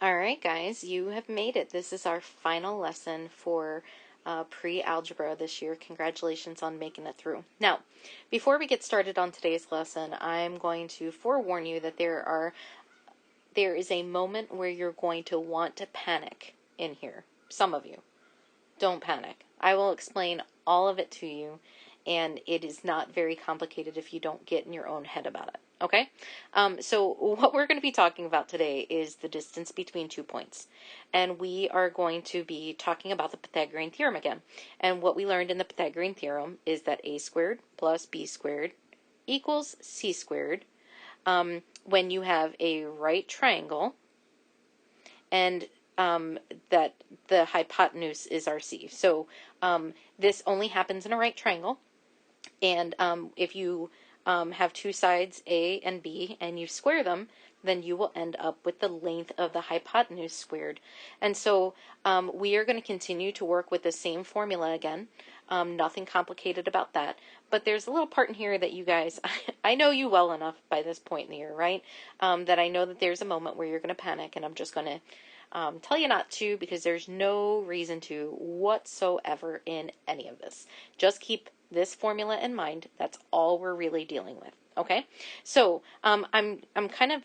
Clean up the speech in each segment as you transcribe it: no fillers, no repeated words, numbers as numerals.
All right, guys, you have made it. This is our final lesson for pre-algebra this year. Congratulations on making it through. Now, before we get started on today's lesson, I'm going to forewarn you that there is a moment where you're going to want to panic in here. Some of you. Don't panic. I will explain all of it to you, and it is not very complicated if you don't get in your own head about it. Okay? So what we're going to be talking about today is the distance between 2 points. And we are going to be talking about the Pythagorean theorem again. And what we learned in the Pythagorean theorem is that a squared plus b squared equals c squared when you have a right triangle and that the hypotenuse is RC. So this only happens in a right triangle. And if you have two sides, A and B, and you square them, then you will end up with the length of the hypotenuse squared. And so we are going to continue to work with the same formula again. Nothing complicated about that. But there's a little part in here that you guys, I know you well enough by this point in the year, right? That I know that there's a moment where you're going to panic, and I'm just going to tell you not to, because there's no reason to whatsoever in any of this. Just keep this formula in mind. That's all we're really dealing with. Okay, so I'm kind of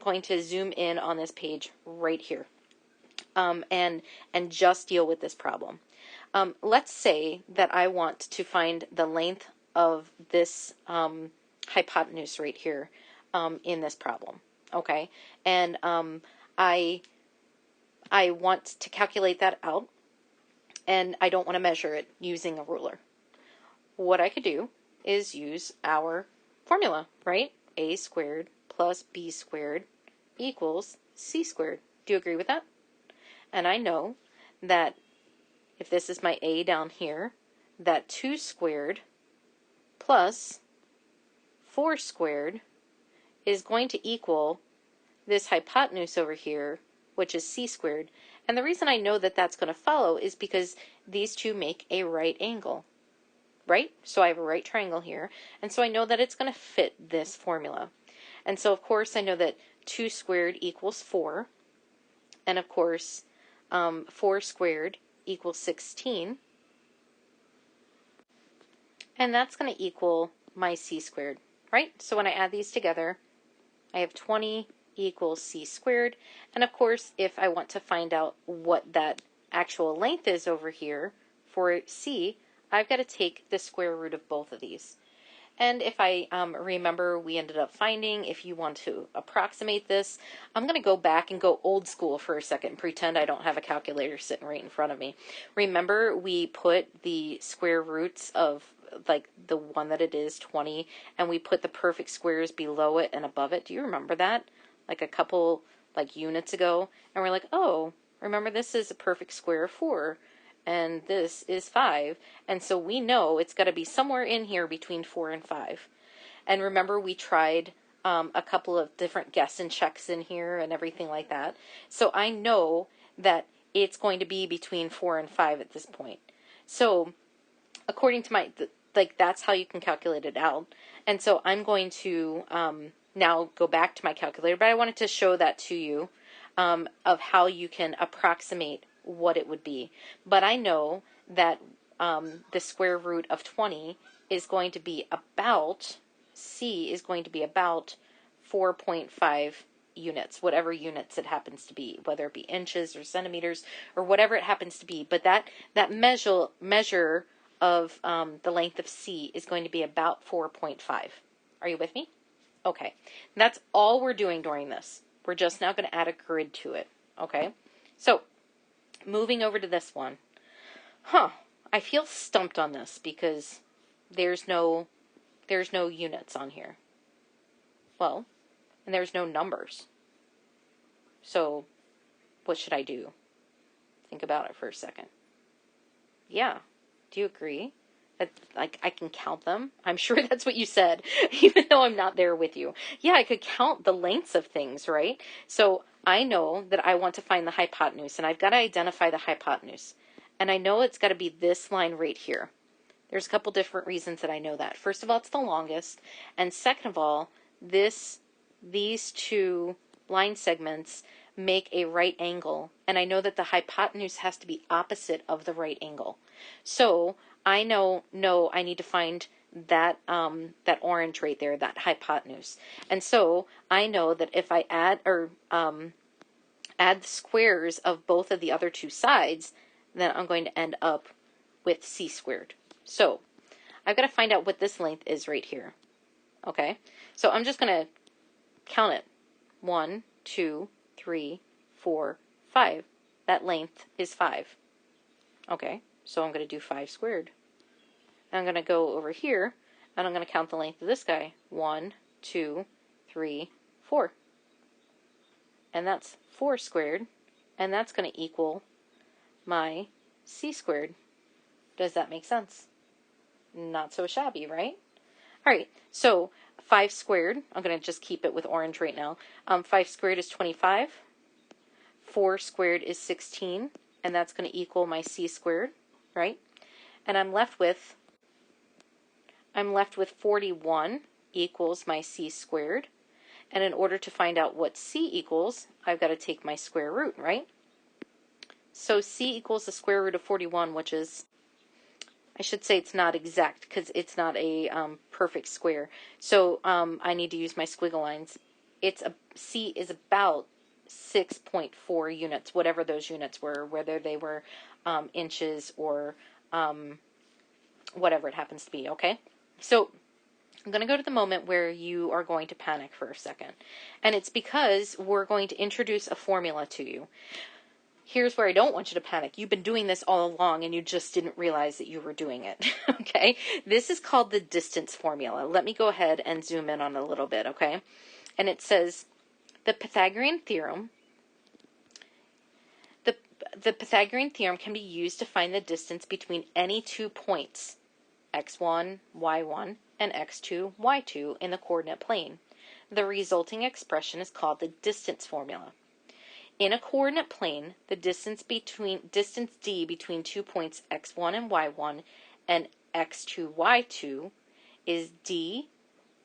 going to zoom in on this page right here, and just deal with this problem. Let's say that I want to find the length of this hypotenuse right here in this problem. Okay, and I want to calculate that out, and I don't want to measure it using a ruler. What I could do is use our formula, right? A squared plus b squared equals c squared. Do you agree with that? And I know that if this is my a down here, that 2 squared plus 4 squared is going to equal this hypotenuse over here, which is c squared. And the reason I know that that's going to follow is because these two make a right angle. Right? So I have a right triangle here, and so I know that it's going to fit this formula. And so, of course, I know that 2 squared equals 4, and of course, 4 squared equals 16, and that's going to equal my c squared, right? So when I add these together, I have 20 equals c squared, and of course, if I want to find out what that actual length is over here for c, I've got to take the square root of both of these. And if I remember, we ended up finding, if you want to approximate this, I'm going to go back and go old school for a second and pretend I don't have a calculator sitting right in front of me. Remember, we put the square roots of like the one that it is, 20, and we put the perfect squares below it and above it. Do you remember that? Like a couple units ago. And we're like, oh, remember this is a perfect square of 4. And this is 5, and so we know it's got to be somewhere in here between 4 and 5. And remember, we tried a couple of different guess and checks in here and everything like that. So I know that it's going to be between 4 and 5 at this point. So according to my, that's how you can calculate it out. And so I'm going to now go back to my calculator, but I wanted to show that to you of how you can approximate what it would be. But I know that the square root of 20 is going to be about, c is going to be about 4.5 units, whatever units it happens to be, whether it be inches or centimeters or whatever it happens to be. But that measure of the length of c is going to be about 4.5. Are you with me? Okay. That's all we're doing during this. We're just now going to add a grid to it. Okay? So, moving over to this one. I feel stumped on this because there's no units on here. Well, and there's no numbers. So, what should I do? Think about it for a second. Yeah. Do you agree? That, I can count them? I'm sure that's what you said, even though I'm not there with you. Yeah, I could count the lengths of things, right? So I know that I want to find the hypotenuse, and I've got to identify the hypotenuse. And I know it's got to be this line right here. There's a couple different reasons that I know that. First of all, it's the longest, and second of all, these two line segments make a right angle, and I know that the hypotenuse has to be opposite of the right angle. So I know I need to find that that orange right there, that hypotenuse. And so I know that if I add add the squares of both of the other two sides, then I'm going to end up with c squared. So I've got to find out what this length is right here. Okay, so I'm just going to count it. 1, 2, 3, 4, 5. That length is 5. Okay, so I'm going to do 5 squared. I'm going to go over here, and I'm going to count the length of this guy. 1, 2, 3, 4. And that's 4 squared, and that's going to equal my c squared. Does that make sense? Not so shabby, right? All right, so 5 squared, I'm going to just keep it with orange right now. 5 squared is 25. 4 squared is 16, and that's going to equal my c squared, right? And I'm left with 41 equals my c squared. And in order to find out what c equals, I've got to take my square root, right? So c equals the square root of 41, which is, I should say it's not exact because it's not a perfect square. So I need to use my squiggle lines. C is about 6.4 units, whatever those units were, whether they were inches or whatever it happens to be, okay? So I'm going to go to the moment where you are going to panic for a second. And it's because we're going to introduce a formula to you. Here's where I don't want you to panic. You've been doing this all along and you just didn't realize that you were doing it, okay? This is called the distance formula. Let me go ahead and zoom in on it a little bit, okay? And it says, the Pythagorean theorem can be used to find the distance between any 2 points, x1, y1, and x2, y2 in the coordinate plane. The resulting expression is called the distance formula. In a coordinate plane, the distance d between 2 points x1 and y1 and x2, y2 is d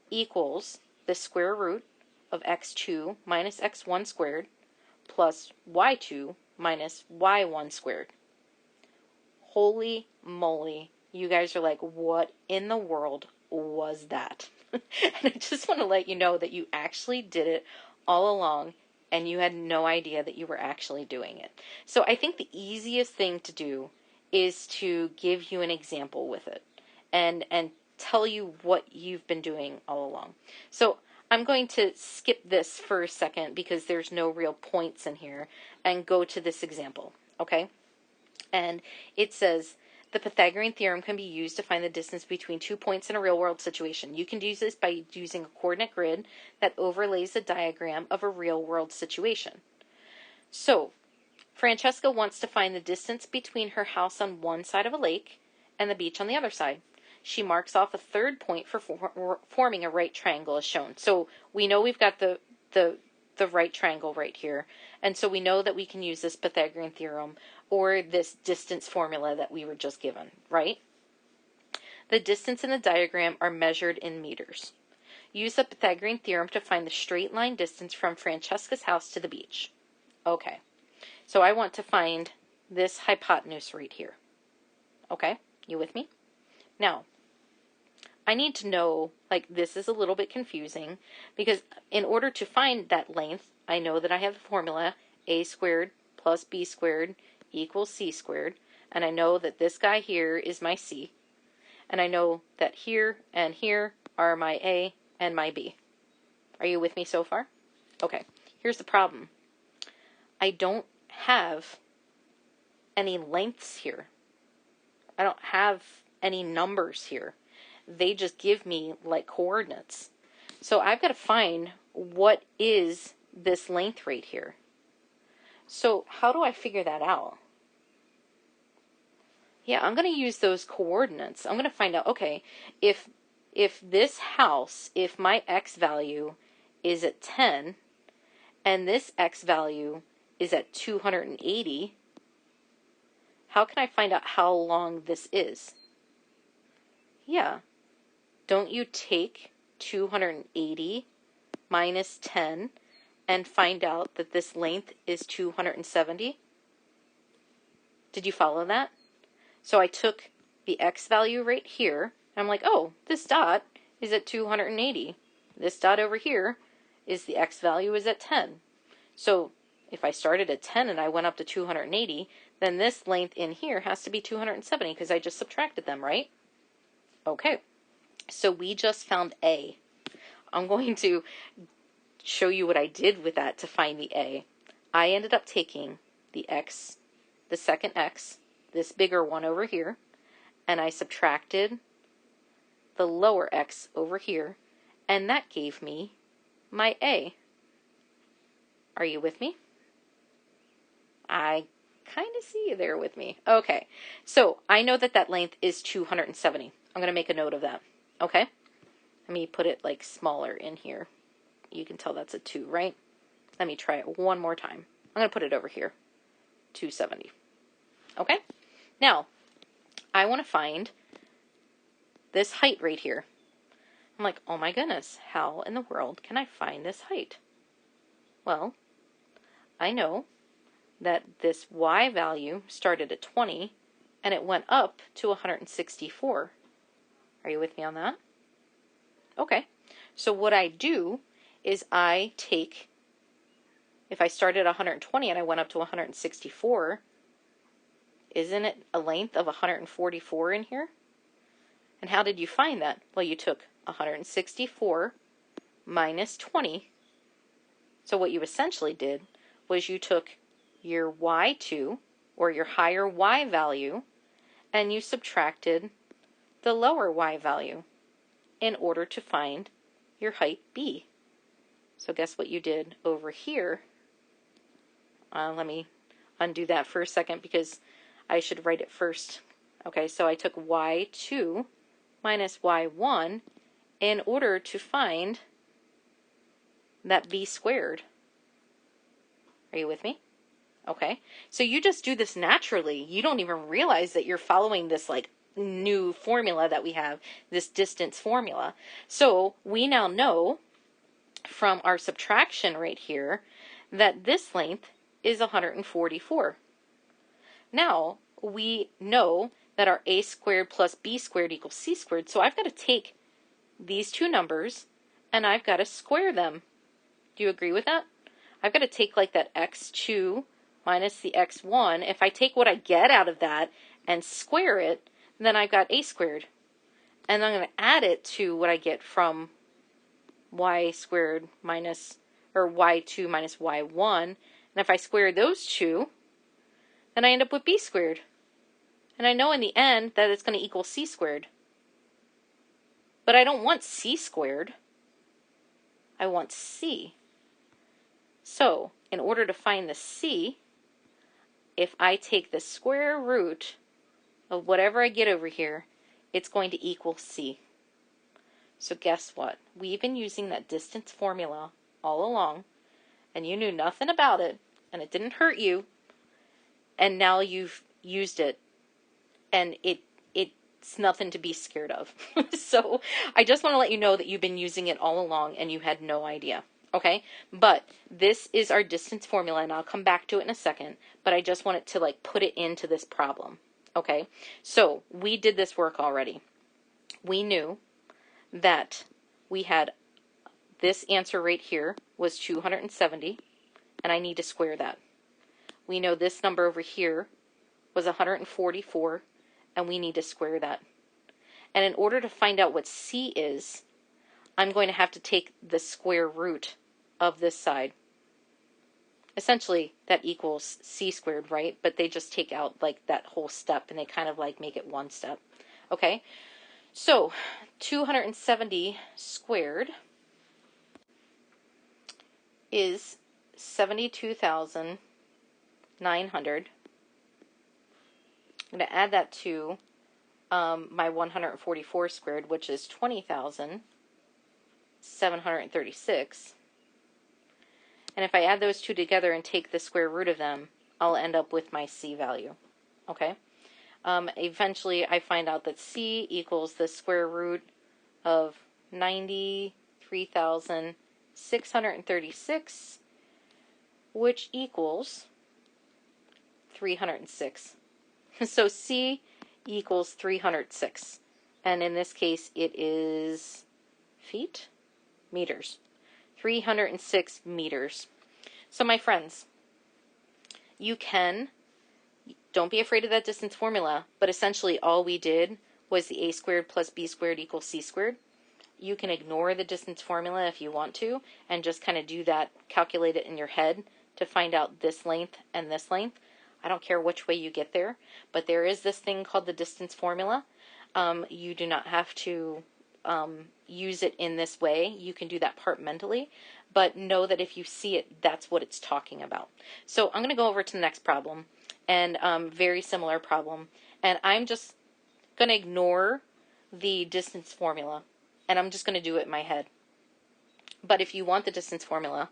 equals the square root of x2 minus x1 squared plus y2 minus y1 squared. Holy moly, you guys are like, what in the world was that? And I just want to let you know that you actually did it all along and you had no idea that you were actually doing it. So I think the easiest thing to do is to give you an example with it and tell you what you've been doing all along. So I'm going to skip this for a second because there's no real points in here and go to this example, okay? And it says, the Pythagorean theorem can be used to find the distance between 2 points in a real-world situation. You can use this by using a coordinate grid that overlays a diagram of a real-world situation. So, Francesca wants to find the distance between her house on one side of a lake and the beach on the other side. She marks off a third point for forming a right triangle as shown. So we know we've got the right triangle right here. And so we know that we can use this Pythagorean theorem or this distance formula that we were just given, right? The distance in the diagram are measured in meters. Use the Pythagorean theorem to find the straight line distance from Francesca's house to the beach. Okay, so I want to find this hypotenuse right here. Okay, you with me? Now, I need to know, like, this is a little bit confusing because in order to find that length, I know that I have the formula a squared plus b squared equals c squared, and I know that this guy here is my c, and I know that here and here are my a and my b. Are you with me so far? Okay, here's the problem. I don't have any lengths here. I don't have any numbers here. They just give me like coordinates. So I've got to find what is this length right here. So how do I figure that out? Yeah, I'm going to use those coordinates. I'm going to find out, okay, if this house, if my x value is at 10 and this x value is at 280, how can I find out how long this is? Yeah. Don't you take 280 minus 10 and find out that this length is 270? Did you follow that? So I took the x value right here, and I'm like, oh, this dot is at 280. This dot over here is the x value is at 10. So if I started at 10 and I went up to 280, then this length in here has to be 270 because I just subtracted them, right? Okay, so we just found A. I'm going to show you what I did with that to find the A. I ended up taking the x, the second x, this bigger one over here, and I subtracted the lower x over here, and that gave me my A. Are you with me? I kind of see you there with me. Okay, so I know that that length is 270. I'm going to make a note of that. Okay, let me put it like smaller in here. You can tell that's a 2, right? Let me try it one more time. I'm going to put it over here, 270. Okay, now I want to find this height right here. I'm like, oh my goodness, how in the world can I find this height? Well, I know that this y value started at 20 and it went up to 164. Are you with me on that? Okay, so what I do is I take, if I started at 120 and I went up to 164, isn't it a length of 144 in here? And how did you find that? Well, you took 164 minus 20. So what you essentially did was you took your y2, or your higher y value, and you subtracted the lower y value in order to find your height B. So guess what you did over here? Let me undo that for a second because I should write it first. Okay, so I took y2 minus y1 in order to find that B squared. Are you with me? Okay, so you just do this naturally. You don't even realize that you're following this like new formula that we have, this distance formula. So we now know from our subtraction right here that this length is 144. Now we know that our a squared plus b squared equals c squared, so I've got to take these two numbers and I've got to square them. Do you agree with that? I've got to take like that x2 minus the x1. If I take what I get out of that and square it, then I've got a squared. And I'm going to add it to what I get from y squared minus, or y2 minus y1. And if I square those two, then I end up with b squared. And I know in the end that it's going to equal c squared. But I don't want c squared. I want c. So, in order to find the c, if I take the square root of whatever I get over here, it's going to equal c. So guess what? We've been using that distance formula all along, and you knew nothing about it, and it didn't hurt you, and now you've used it, and it's nothing to be scared of. So I just want to let you know that you've been using it all along, and you had no idea. Okay, but this is our distance formula, and I'll come back to it in a second, but I just wanted to like put it into this problem. Okay, so we did this work already. We knew that we had this answer right here was 270, and I need to square that. We know this number over here was 144, and we need to square that. And in order to find out what c is, I'm going to have to take the square root of this side. Essentially, that equals c squared, right? But they just take out like that whole step and they kind of like make it one step. Okay, so 270 squared is 72,900. I'm going to add that to my 144 squared, which is 20,736. And if I add those two together and take the square root of them, I'll end up with my c value. Okay? Eventually, I find out that c equals the square root of 93,636 which equals 306. So C equals 306. And in this case, it is feet? Meters. 306 meters. So my friends, don't be afraid of that distance formula, but essentially all we did was the a squared plus b squared equals c squared. You can ignore the distance formula if you want to, and just kind of do that, calculate it in your head to find out this length and this length. I don't care which way you get there, but there is this thing called the distance formula. You do not have to use it in this way. You can do that part mentally, but know that if you see it, that's what it's talking about. So I'm going to go over to the next problem, and very similar problem, and I'm just going to ignore the distance formula, and I'm just going to do it in my head. But if you want the distance formula,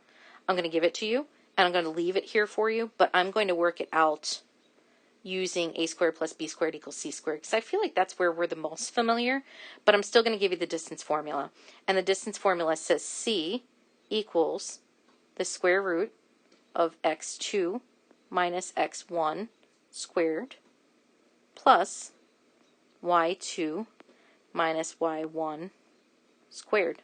I'm going to give it to you, and I'm going to leave it here for you, but I'm going to work it out using a squared plus b squared equals c squared, because I feel like that's where we're the most familiar, but I'm still going to give you the distance formula. And the distance formula says c equals the square root of x2 minus x1 squared plus y2 minus y1 squared.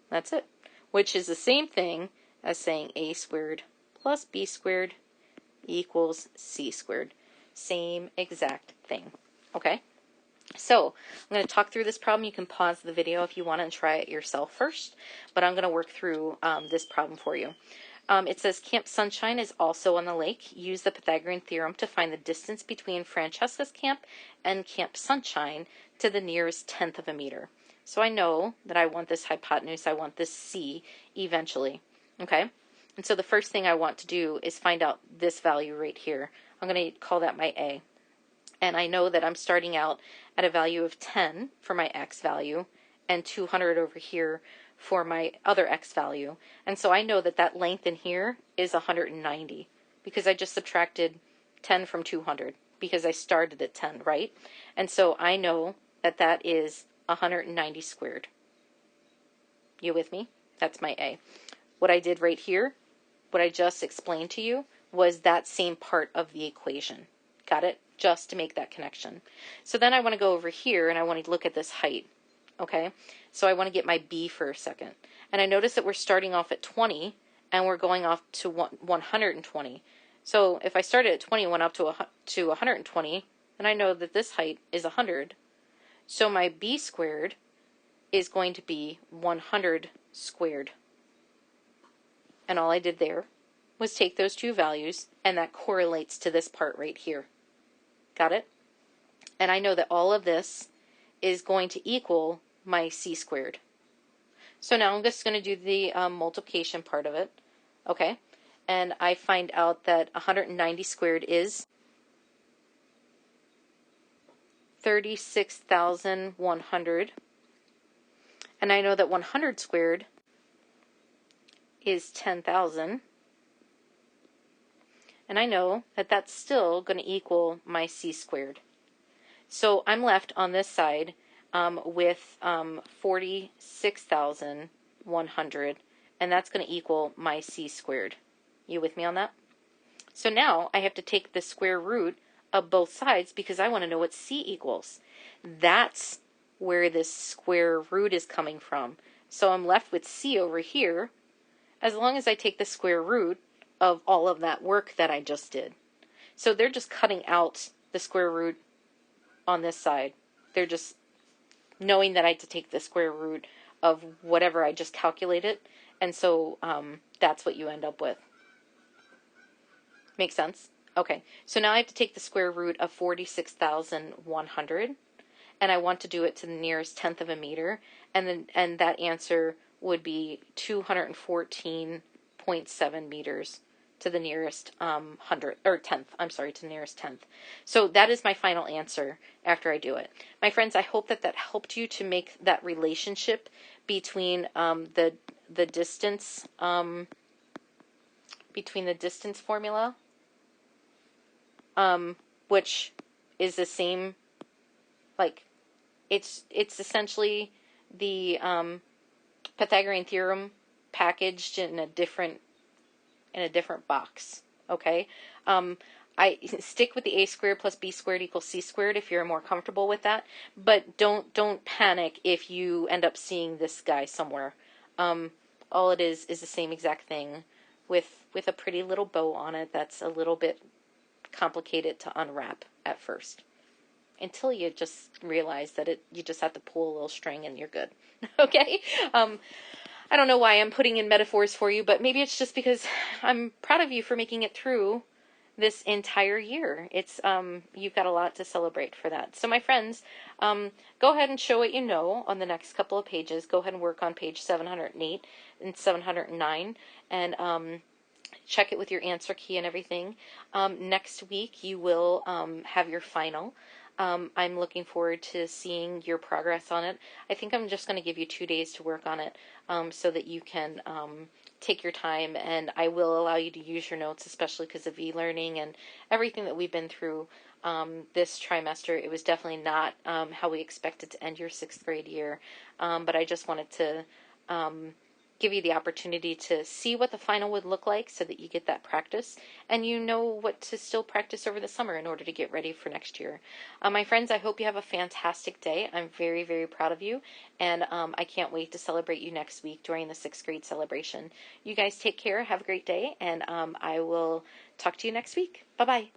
That's it, which is the same thing as saying a squared plus b squared equals c squared. Same exact thing. Okay? So I'm going to talk through this problem. You can pause the video if you want and try it yourself first, but I'm going to work through this problem for you. It says Camp Sunshine is also on the lake. Use the Pythagorean theorem to find the distance between Francesca's camp and Camp Sunshine to the nearest tenth of a meter. So I know that I want this hypotenuse, I want this C eventually. Okay? And so the first thing I want to do is find out this value right here. I'm going to call that my A. And I know that I'm starting out at a value of 10 for my x value and 200 over here for my other x value. And so I know that that length in here is 190 because I just subtracted 10 from 200 because I started at 10, right? And so I know that that is 190 squared. You with me? That's my A. What I did right here, what I just explained to you, was that same part of the equation. Got it? Just to make that connection. So then I want to go over here and I want to look at this height. Okay? So I want to get my B for a second. And I notice that we're starting off at 20 and we're going off to 120. So if I started at 20 and went up to 120, then I know that this height is 100. So my B squared is going to be 100 squared. And all I did there was take those two values, and that correlates to this part right here. Got it? And I know that all of this is going to equal my C squared. So now I'm just going to do the multiplication part of it. Okay? And I find out that 190 squared is 36,100. And I know that 100 squared is 10,000. And I know that that's still going to equal my C squared. So I'm left on this side with 46,100, and that's going to equal my C squared. You with me on that? So now I have to take the square root of both sides because I want to know what C equals. That's where this square root is coming from. So I'm left with C over here as long as I take the square root of all of that work that I just did. So they're just cutting out the square root on this side. They're just knowing that I had to take the square root of whatever I just calculated, and so that's what you end up with. Make sense? Okay, so now I have to take the square root of 46,100, and I want to do it to the nearest tenth of a meter, and that answer would be 214.7 meters to the nearest tenth. To the nearest tenth. So that is my final answer after I do it. My friends, I hope that helped you to make that relationship between the distance formula, which is the same. Like, it's essentially the Pythagorean theorem packaged in a different in a different box, okay? I stick with the a squared plus b squared equals c squared if you're more comfortable with that, but don't panic if you end up seeing this guy somewhere. All it is the same exact thing with a pretty little bow on it that's a little bit complicated to unwrap at first, until you just realize that you just have to pull a little string and you're good. Okay? I don't know why I'm putting in metaphors for you, but maybe it's just because I'm proud of you for making it through this entire year. It's you've got a lot to celebrate for that. So my friends, go ahead and show what you know on the next couple of pages. Go ahead and work on page 708 and 709 and check it with your answer key and everything. Next week you will have your final. I'm looking forward to seeing your progress on it. I think I'm just going to give you 2 days to work on it so that you can take your time, and I will allow you to use your notes, especially because of e-learning and everything that we've been through this trimester. It was definitely not how we expected to end your 6th grade year, but I just wanted to give you the opportunity to see what the final would look like so that you get that practice and you know what to still practice over the summer in order to get ready for next year. My friends, I hope you have a fantastic day. I'm very, very proud of you, and I can't wait to celebrate you next week during the 6th grade celebration. You guys take care, have a great day, and I will talk to you next week. Bye-bye.